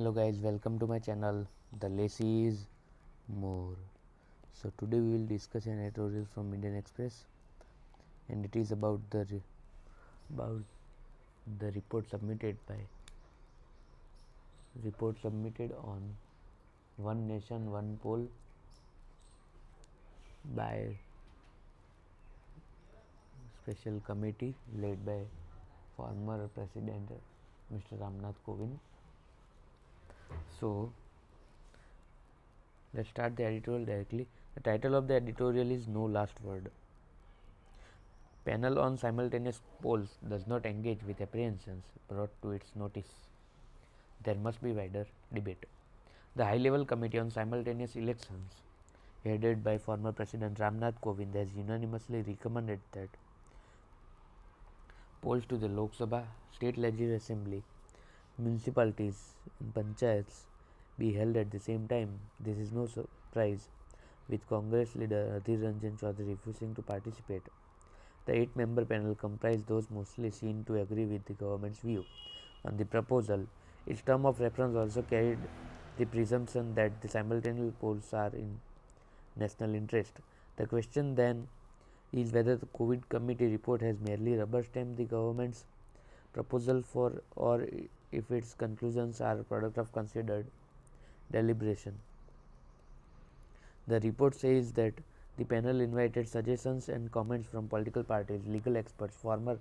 Hello guys, welcome to my channel. The less is more. So today we will discuss an editorial from Indian Express, and it is about about the report submitted on One Nation One Poll by special committee led by former President Mr. Ramnath Kovind. So let's start the editorial directly. The title of the editorial is No Last Word. Panel on simultaneous polls does not engage with apprehensions brought to its notice. There must be wider debate. The high-level committee on simultaneous elections, headed by former President Ramnath Kovind, has unanimously recommended that polls to the Lok Sabha, state legislative assembly, municipalities and panchayats be held at the same time. This is no surprise, with Congress leader Adhir Ranjan Chaudhary refusing to participate. The 8-member panel comprised those mostly seen to agree with the government's view on the proposal. Its term of reference also carried the presumption that the simultaneous polls are in national interest. The question then is whether the COVID committee report has merely rubber-stamped the government's proposal or if its conclusions are a product of considered deliberation. The report says that the panel invited suggestions and comments from political parties, legal experts, former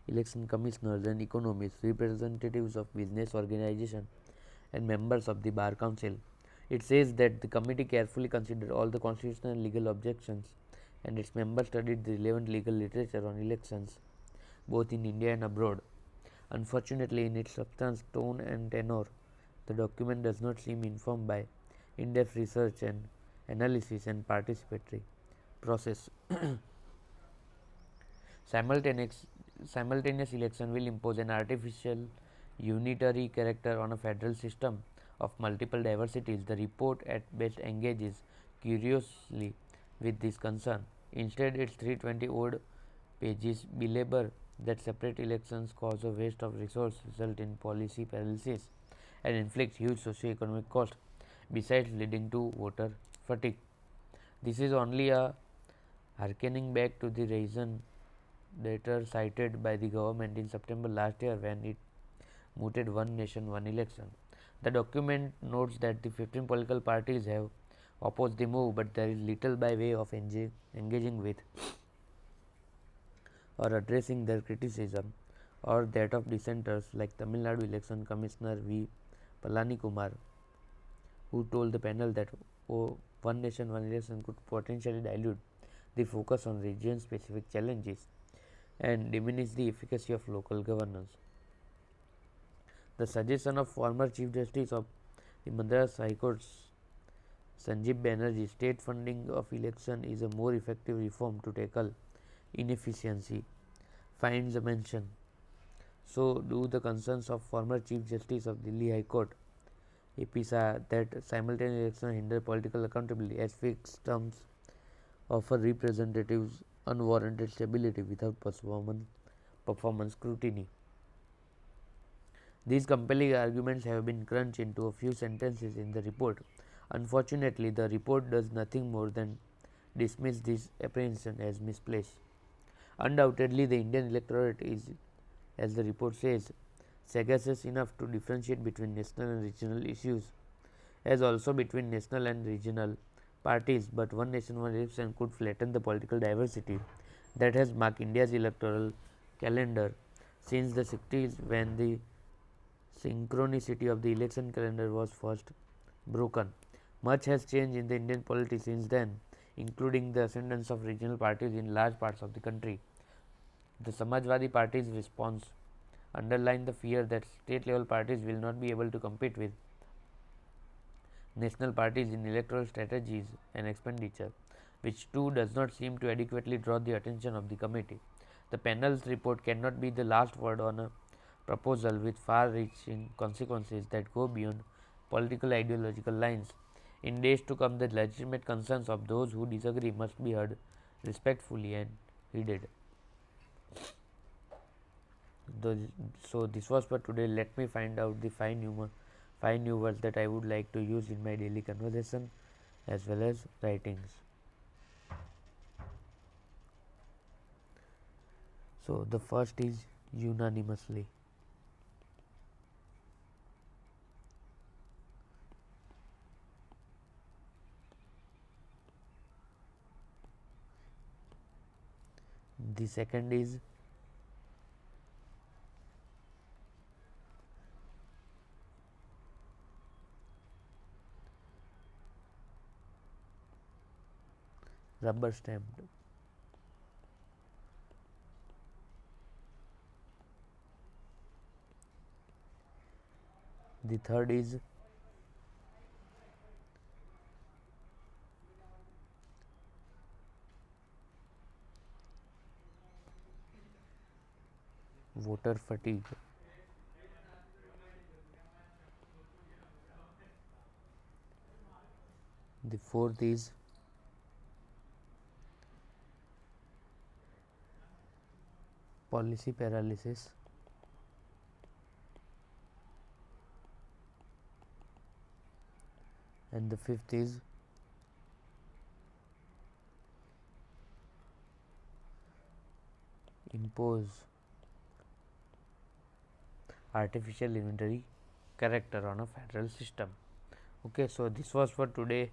election commissioners and economists, representatives of business organizations and members of the Bar Council. It says that the committee carefully considered all the constitutional and legal objections, and its members studied the relevant legal literature on elections, both in India and abroad. Unfortunately, in its substance, tone and tenor, the document does not seem informed by in-depth research and analysis and participatory process. Simultaneous election will impose an artificial unitary character on a federal system of multiple diversities. The report at best engages curiously with this concern. Instead, its 320 odd pages belabor that separate elections cause a waste of resource, result in policy paralysis, and inflict huge socio-economic cost, besides leading to voter fatigue. This is only a harkening back to the reason later cited by the government in September last year when it mooted One Nation One Election. The document notes that the 15 political parties have opposed the move, but there is little by way of engaging with or addressing their criticism or that of dissenters like Tamil Nadu Election Commissioner V. Palani Kumar, who told the panel that One Nation One Election could potentially dilute the focus on region-specific challenges and diminish the efficacy of local governance. The suggestion of former Chief Justice of the Madras High Court Sanjeev Banerjee, state funding of election is a more effective reform to tackle inefficiency, finds a mention. So do the concerns of former Chief Justice of Delhi High Court AP Shah that simultaneous election hinder political accountability as fixed terms offer representatives unwarranted stability without performance scrutiny. These compelling arguments have been crunched into a few sentences in the report. Unfortunately, the report does nothing more than dismiss this apprehension as misplaced. Undoubtedly, the Indian electorate is, as the report says, sagacious enough to differentiate between national and regional issues, as also between national and regional parties, but One Nation One Election could flatten the political diversity that has marked India's electoral calendar since the 60s, when the synchronicity of the election calendar was first broken. Much has changed in the Indian polity since then, including the ascendance of regional parties in large parts of the country. The Samajwadi Party's response underlined the fear that state level parties will not be able to compete with national parties in electoral strategies and expenditure, which too does not seem to adequately draw the attention of the committee. The panel's report cannot be the last word on a proposal with far reaching consequences that go beyond political ideological lines. In days to come, the legitimate concerns of those who disagree must be heard respectfully and heeded. So this was for today. Let me find out the 5 new words that I would like to use in my daily conversation as well as writings. So the first is unanimously. The second is rubber stamped. The third is voter fatigue. The fourth is policy paralysis. And the fifth is impose artificial inventory character on a federal system. Okay, so this was for today.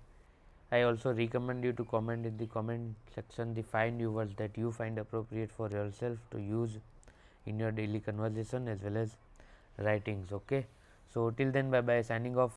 I also recommend you to comment in the comment section the 5 new words that you find appropriate for yourself to use in your daily conversation as well as writings. Okay, so till then, bye bye, signing off